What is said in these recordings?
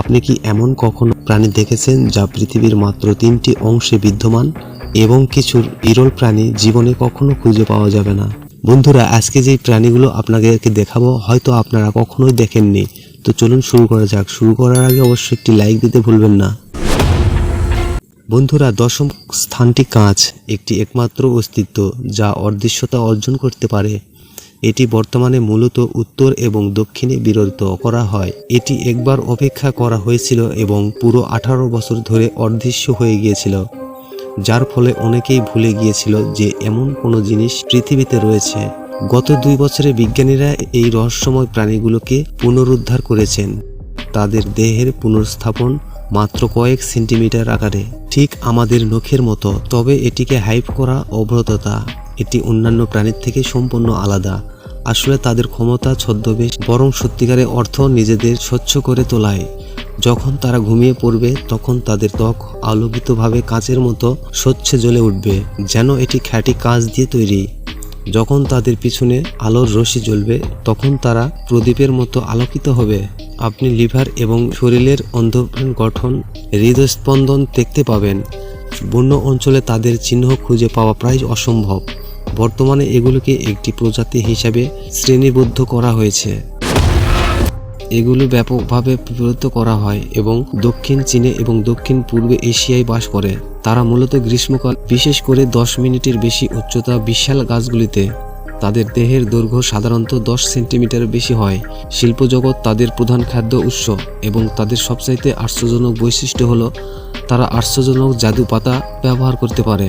আপনি কি এমন কখনো প্রাণী দেখেছেন যা পৃথিবীর মাত্র 3টি অংশে বিদ্যমান এবং কিছু বিরল প্রাণী জীবনে কখনো খুঁজে পাওয়া যাবে না? বন্ধুরা, আজকে যেই প্রাণীগুলো আপনাদেরকে দেখাবো হয়তো আপনারা কখনোই দেখেননি। তো চলুন শুরু করা যাক। শুরু করার আগে অবশ্যই একটি লাইক দিতে ভুলবেন না। বন্ধুরা, দশম স্থানটি কাঁচ, একটি একমাত্র অস্তিত্ব যা অদৃশ্যতা অর্জন করতে পারে। এটি বর্তমানে মূলত উত্তর এবং দক্ষিণে বিরত করা হয়। এটি একবার অপেক্ষা করা হয়েছিল এবং পুরো 18 বছর ধরে অদৃশ্য হয়ে গিয়েছিল, যার ফলে অনেকেই ভুলে গিয়েছিল যে এমন কোনো জিনিস পৃথিবীতে রয়েছে। গত 2 বছরে বিজ্ঞানীরা এই রহস্যময় প্রাণীগুলোকে পুনরুদ্ধার করেছেন। তাদের দেহের পুনর্স্থাপন মাত্র কয়েক সেন্টিমিটার আকারে, ঠিক আমাদের নখের মতো। তবে এটিকে হাইপ করা অভ্রততা। এটি অন্যান্য প্রাণীর থেকে সম্পূর্ণ আলাদা। আসলে তাদের ক্ষমতা ছদ্মবেশ, বরং সত্যিকারের অর্থ নিজেদের স্বচ্ছ করে তোলায়। যখন তারা ঘুমিয়ে পড়বে তখন তাদের ত্বক আলোকিতভাবে কাঁচের মতো স্বচ্ছে জ্বলে উঠবে, যেন এটি খাঁটি কাঁচ দিয়ে তৈরি। যখন তাদের পিছনে আলোর রশ্মি জ্বলবে তখন তারা প্রদীপের মতো আলোকিত হবে। আপনি লিভার এবং শরীরের অন্ধকার গঠন, হৃদস্পন্দন দেখতে পাবেন। বন্য অঞ্চলে তাদের চিহ্ন খুঁজে পাওয়া প্রায় অসম্ভব। বর্তমানে এগুলোকে একটি প্রজাতি হিসাবে শ্রেণীবদ্ধ করা হয়েছে। এগুলো ব্যাপকভাবে বিবর্তিত করা হয় এবং দক্ষিণ চীনে এবং দক্ষিণ পূর্ব এশিয়ায় বাস করে। তারা মূলত গ্রীষ্মকাল, বিশেষ করে 10 মিনিটের বেশি উচ্চতা বিশাল গাছগুলিতে। তাদের দেহের দৈর্ঘ্য সাধারণত 10 সেন্টিমিটারের বেশি হয়। শিল্পজগৎ তাদের প্রধান খাদ্য উৎস এবং তাদের সবচাইতে আশ্চর্যজনক বৈশিষ্ট্য হলো তারা আশ্চর্যজনক জাদু পাতা ব্যবহার করতে পারে।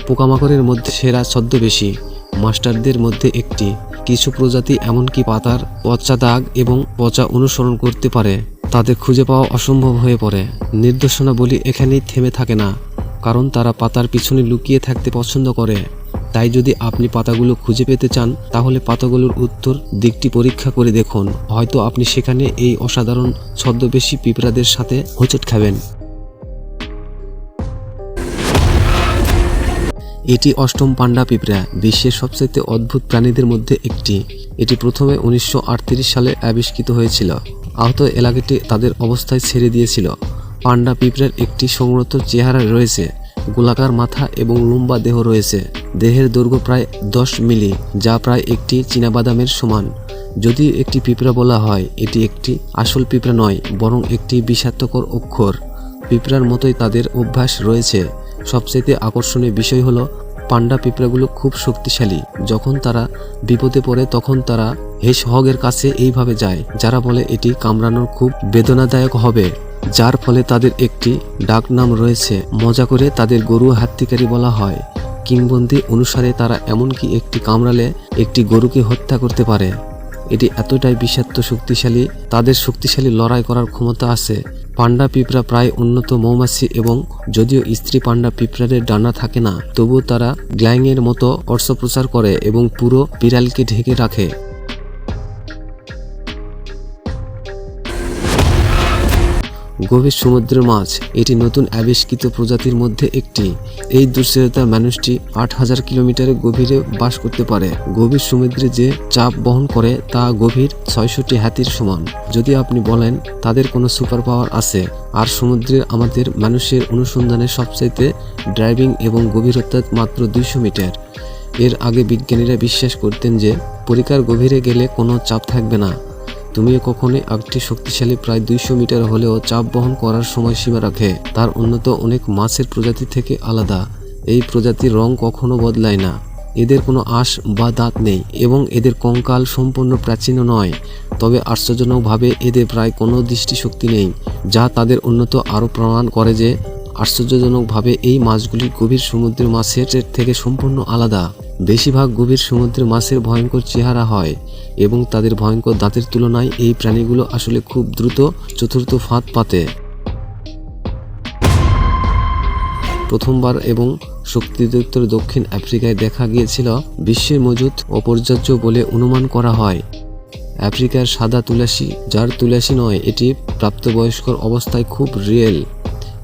পোকামাকড়ের মধ্যে সেরা ছদ্মবেশী মাস্টারদের মধ্যে একটি। কিছু প্রজাতি এমনকি পাতার পচা দাগ এবং পচা অনুসরণ করতে পারে। তাদের খুঁজে পাওয়া অসম্ভব হয়ে পড়ে। নির্দেশনাবলী এখানেই থেমে থাকে না, কারণ তারা পাতার পিছনে লুকিয়ে থাকতে পছন্দ করে। তাই যদি আপনি পাতাগুলো খুঁজে পেতে চান তাহলে পাতাগুলোর উত্তর দিকটি পরীক্ষা করে দেখুন। হয়তো আপনি সেখানে এই অসাধারণ ছদ্মবেশী পিঁপড়াদের সাথে হোঁচট খাবেন। এটি অষ্টম পান্ডা পিঁপড়া, বিশ্বের সবচেয়ে অদ্ভুত প্রাণীদের মধ্যে একটি। এটি প্রথমে 1938 সালে আবিষ্কৃত হয়েছিল। আহত এলাকাটি তাদের অবস্থায় ছেড়ে দিয়েছিল। পান্ডা পিঁপড়ার একটি সংহত চেহারা রয়েছে, গোলাকার মাথা এবং লম্বা দেহ রয়েছে। দেহের দৈর্ঘ্য প্রায় 10 মিলি, যা প্রায় একটি চীনাবাদামের সমান। যদি একটি পিঁপড়া বলা হয়, এটি একটি আসল পিঁপড়া নয়, বরং একটি বিষাক্তকর অক্ষর। পিঁপড়ার মতোই তাদের অভ্যাস রয়েছে। সবচেয়ে আকর্ষণীয় বিষয় হলো পান্ডা পিঁপড়াগুলো খুব শক্তিশালী। যখন তারা বিপদে পড়ে তখন তারা হেজহগের কাছে এইভাবে যায়, যারা বলে এটি কামড়ানোর খুব বেদনাদায়ক হবে, যার ফলে তাদের একটি ডাক নাম রয়েছে। মজা করে তাদের গরু হাত্তিকারী বলা হয়। কিংবদন্তি অনুসারে তারা এমনকি একটি কামড়ালে একটি গরুকে হত্যা করতে পারে। এটি এতটাই বিষাক্ত শক্তিশালী, তাদের শক্তিশালী লড়াই করার ক্ষমতা আছে। পান্ডা পিঁপড়া প্রায় উন্নত মৌমাছি এবং যদিও স্ত্রী পান্ডা পিঁপড়াদের ডানা থাকে না, তবুও তারা গ্ল্যাংয়ের মতো অস্ত্রোপচার করে এবং পুরো বিড়ালকে ঢেকে রাখে। গভীর সমুদ্রের মাছ, এটি নতুন আবিষ্কৃত প্রজাতির মধ্যে একটি। এই দুশ্চরিত্রার মানুষটি 8000 কিলোমিটারের গভীরে বাস করতে পারে। গভীর সমুদ্রে যে চাপ বহন করে তা গভীর 600টি হাতির সমান। যদি আপনি বলেন তাদের কোনো সুপার পাওয়ার আছে, আর সমুদ্রের আমাদের মানুষের অনুসন্ধানে সবচাইতে ড্রাইভিং এবং গভীরতা মাত্র 200 মিটার। এর আগে বিজ্ঞানীরা বিশ্বাস করতেন যে পরিকার গভীরে গেলে কোনো চাপ থাকবে না। তুমিও কখনোই একটি শক্তিশালী প্রায় 200 মিটার হলেও চাপ বহন করার সময়সীমা রাখে। তার উন্নত অনেক মাছের প্রজাতি থেকে আলাদা। এই প্রজাতির রং কখনো বদলায় না। এদের কোনো আঁশ বা দাঁত নেই এবং এদের কঙ্কাল সম্পূর্ণ প্রাচীন নয়। তবে আশ্চর্যজনকভাবে এদের প্রায় কোনো দৃষ্টিশক্তি নেই, যা তাদের উন্নত আরও প্রমাণ করে যে আশ্চর্যজনকভাবে এই মাছগুলি গভীর সমুদ্রের মাছের থেকে সম্পূর্ণ আলাদা। বেশিরভাগ গভীর সমুদ্রের মাছের ভয়ঙ্কর চেহারা হয় এবং তাদের ভয়ঙ্কর দাঁতের তুলনায় এই প্রাণীগুলো আসলে খুব দ্রুত চতুর্থ ফাঁদ পাতে। প্রথমবার এবং শক্তিযুক্ত দক্ষিণ আফ্রিকায় দেখা গিয়েছিল। বিশ্বের মজুদ অপর্যাপ্ত বলে অনুমান করা হয়। আফ্রিকার সাদা তুলাসী, যার তুলাসী নয়, এটি প্রাপ্তবয়স্কর অবস্থায় খুব রিয়েল,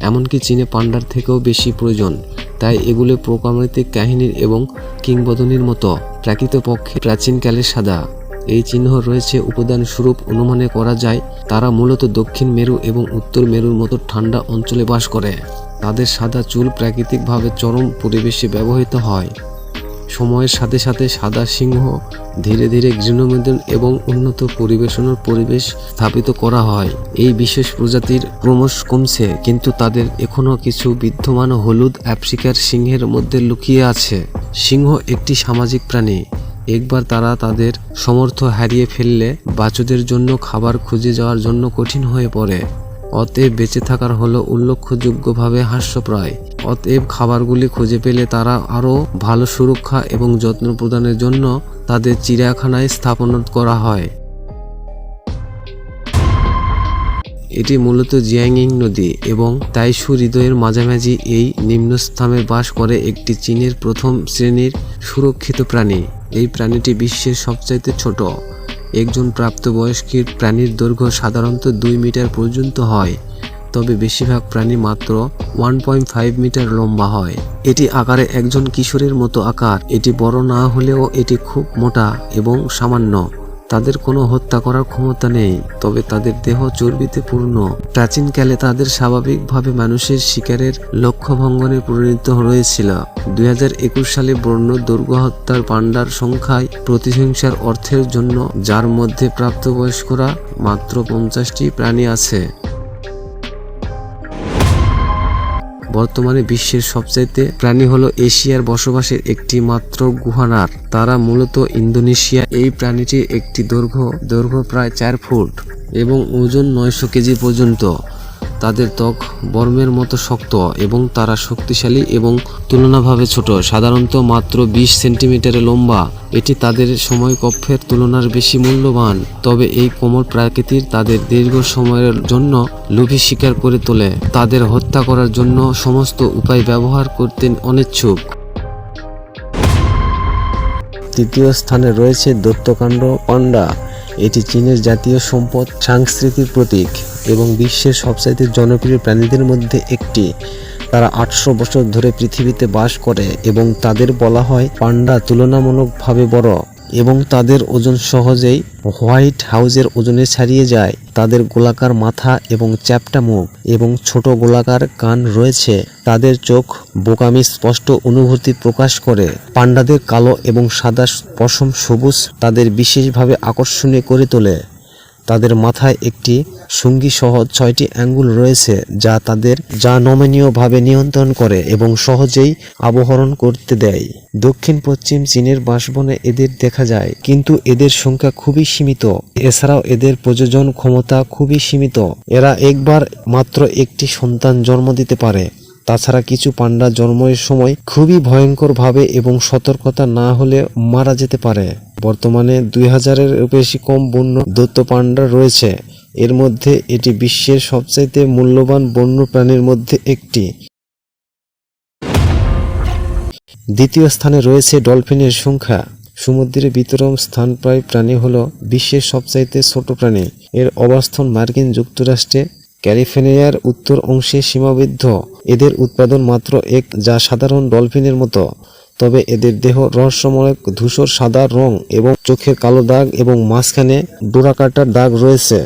এমনকি চীনে পান্ডার থেকেও বেশি প্রয়োজন। তাই এগুলো প্রকামিক কাহিনীর এবং কিংবদন্তির মতো। প্রকৃতপক্ষে প্রাচীনকালের সাদা এই চিহ্ন রয়েছে উপাদানস্বরূপ অনুমানে করা যায় তারা মূলত দক্ষিণ মেরু এবং উত্তর মেরুর মতো ঠান্ডা অঞ্চলে বাস করে। তাদের সাদা চুল প্রাকৃতিকভাবে চরম পরিবেশে ব্যবহৃত হয়। সময়ের সাথে সাথে সাদা সিংহ ধীরে ধীরে গৃহমোদন এবং উন্নত পরিবেশনার পরিবেশ স্থাপিত করা হয়। এই বিশেষ প্রজাতির ক্রমশ কমছে, কিন্তু তাদের এখনও কিছু বিদ্যমান হলুদ আফ্রিকার সিংহের মধ্যে লুকিয়ে আছে। সিংহ একটি সামাজিক প্রাণী। একবার তারা তাদের সমর্থ হারিয়ে ফেললে বাছুরদের জন্য খাবার খুঁজে যাওয়ার জন্য কঠিন হয়ে পড়ে। অতএব বেঁচে থাকার হলো উল্লেখযোগ্যভাবে হাস্যপ্রায়। অতএব খাবারগুলি খুঁজে পেলে তারা আরও ভালো সুরক্ষা এবং যত্ন প্রদানের জন্য তাদের চিড়িয়াখানায় স্থাপন করা হয়। এটি মূলত জিয়াংইং নদী এবং তাইশু হ্রদের মাঝামাঝি এই নিম্নস্থানে বাস করে একটি চীনের প্রথম শ্রেণীর সুরক্ষিত প্রাণী। এই প্রাণীটি বিশ্বের সবচাইতে ছোট। একজন প্রাপ্তবয়স্ক প্রাণীর দৈর্ঘ্য সাধারণত 2 মিটার পর্যন্ত হয়, তবে বেশিরভাগ প্রাণী মাত্র 1.5 মিটার লম্বা হয়। এটি আকারে একজন কিশোরের মতো আকার। এটি বড় না হলেও এটি খুব মোটা এবং সামান্য। তাদের কোনো হত্যা করার ক্ষমতা নেই, তবে তাদের দেহ চর্বিতে পূর্ণ। প্রাচীনকালে তাদের স্বাভাবিকভাবে মানুষের শিকারের লক্ষ্যভঙ্গনে পরিণত হয়েছিল। 2021 সালে বন্য দুর্গ হত্যার পান্ডার সংখ্যায় প্রতিহিংসার অর্থের জন্য, যার মধ্যে প্রাপ্তবয়স্করা মাত্র 50টি প্রাণী আছে। বর্তমানে বিশ্বের সবচাইতে প্রাণী হলো এশিয়ার বসবাসের একটি মাত্র গুহানার। তারা মূলত ইন্দোনেশিয়া। এই প্রাণীটির একটি দৈর্ঘ্য প্রায় 4 ফুট এবং ওজন 900 কেজি পর্যন্ত। তাদের ত্বক বর্মের মতো শক্ত এবং তারা শক্তিশালী এবং তুলনাভাবে ছোট, সাধারণত মাত্র 20 সেন্টিমিটার লম্বা। এটি তাদের সময়কক্ষের তুলনায় বেশি মূল্যবান, তবে এই কোমল প্রাকৃতির তাদের দীর্ঘ সময়ের জন্য লোভী শিকার করে তোলে। তাদের হত্যা করার জন্য সমস্ত উপায় ব্যবহার করতে অনিচ্ছুক। তৃতীয় স্থানে রয়েছে দৈত্যকাণ্ড পান্ডা। এটি চীনের জাতীয় সম্পদ, সাংস্কৃতিক প্রতীক এবং বিশ্বের সবচাইতে জনপ্রিয় প্রাণীদের মধ্যে একটি। তারা 800 বছর ধরে পৃথিবীতে বাস করে এবং তাদের বলা হয় পান্ডা তুলনামূলকভাবে বড় এবং তাদের ওজন সহজেই হোয়াইট হাউসের ওজনে ছাড়িয়ে যায়। তাদের গোলাকার মাথা এবং চ্যাপ্টা মুখ এবং ছোট গোলাকার কান রয়েছে। তাদের চোখ বোকামি স্পষ্ট অনুভূতি প্রকাশ করে। পান্ডাদের কালো এবং সাদা পশম সবুজ তাদের বিশেষভাবে আকর্ষণীয় করে তোলে। তাদের মাথায় একটি সঙ্গী সহ 6টি আঙ্গুল রয়েছে, যা নমনীয়ভাবে নিয়ন্ত্রণ করে এবং সহজেই আবরণ করতে দেয়। দক্ষিণ পশ্চিম চীনের বাসবনে এদের দেখা যায়, কিন্তু এদের সংখ্যা খুবই সীমিত। এছাড়াও এদের প্রজনন ক্ষমতা খুবই সীমিত। এরা একবার মাত্র একটি সন্তান জন্ম দিতে পারে। তাছাড়া কিছু পান্ডা জন্মের সময় খুবই ভয়ঙ্করভাবে এবং সতর্কতা না হলে মারা যেতে পারে। বর্তমানে 2000-এর বেশি কম বন্য দৈত্য পান্ডা রয়েছে। এর মধ্যে এটি বিশ্বের সবচাইতে মূল্যবান বন্য প্রাণীর মধ্যে একটি। দ্বিতীয় স্থানে রয়েছে ডলফিনের সংখ্যা। সমুদ্রে বিতরণ স্থানপ্রায় প্রাণী হল বিশ্বের সবচাইতে ছোট প্রাণী। এর অবস্থান মার্কিন যুক্তরাষ্ট্রে ক্যালিফোর্নিয়ার উত্তর অংশে সীমাবদ্ধ। এদের উৎপাদন মাত্র যা সাধারণ ডলফিনের মতো, তবে এদের দেহ রহস্যময় ধূসর সাদা রং এবং চোখের কালো দাগ এবং মাঝখানে ডোরাকাটার দাগ রয়েছে।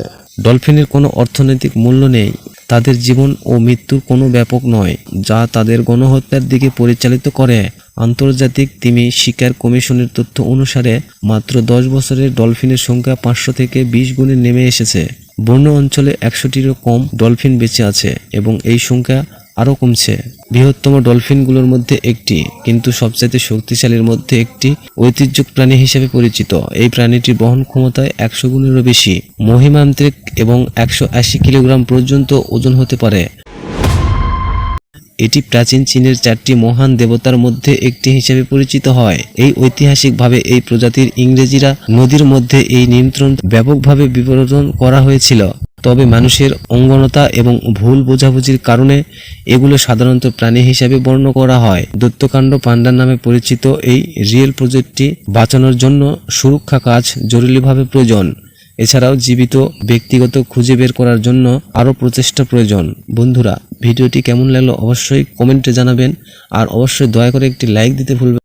ডলফিনের কোনো অর্থনৈতিক মূল্য নেই। তাদের জীবন ও মৃত্যুর কোনো ব্যাপক নয়, যা তাদের গণহত্যার দিকে পরিচালিত করে। আন্তর্জাতিক তিমি শিকার কমিশনের তথ্য অনুসারে মাত্র 10 বছরের ডলফিনের সংখ্যা 500 থেকে 20 গুণে নেমে এসেছে। বন্য অঞ্চলে 100টিরও কম ডলফিন বেঁচে আছে এবং এই সংখ্যা আরও কমছে। বৃহত্তম ডলফিনগুলোর মধ্যে একটি, কিন্তু সবচাইতে শক্তিশালীর মধ্যে একটি ঐতিহ্য প্রাণী হিসেবে পরিচিত। এই প্রাণীটির বহন ক্ষমতায় 100 গুণেরও বেশি, মহিমান্ত্রিক এবং 180 কিলোগ্রাম পর্যন্ত ওজন হতে পারে। এটি প্রাচীন চীনের 4টি মহান দেবতার মধ্যে একটি হিসেবে পরিচিত হয়। এই ঐতিহাসিকভাবে এই প্রজাতির ইংরেজিরা নদীর মধ্যে এই নিয়ন্ত্রণ ব্যাপকভাবে বিবর্তন করা হয়েছিল, তবে মানুষের অঙ্গনতা এবং ভুল বোঝাবুঝির কারণে এগুলো সাধারণত প্রাণী হিসেবে বর্ণ করা হয়। দৈত্যকাণ্ড পান্ডা নামে পরিচিত এই রিয়েল প্রজাতিটি বাঁচানোর জন্য সুরক্ষা কাজ জরুরিভাবে প্রয়োজন। এছাড়াও জীবিত ব্যক্তিগত খুঁজে বের করার জন্য আরও প্রচেষ্টা প্রয়োজন। বন্ধুরা, ভিডিওটি কেমন লাগলো অবশ্যই কমেন্টে জানাবেন, আর অবশ্যই দয়া করে একটি লাইক দিতে ভুলবেন।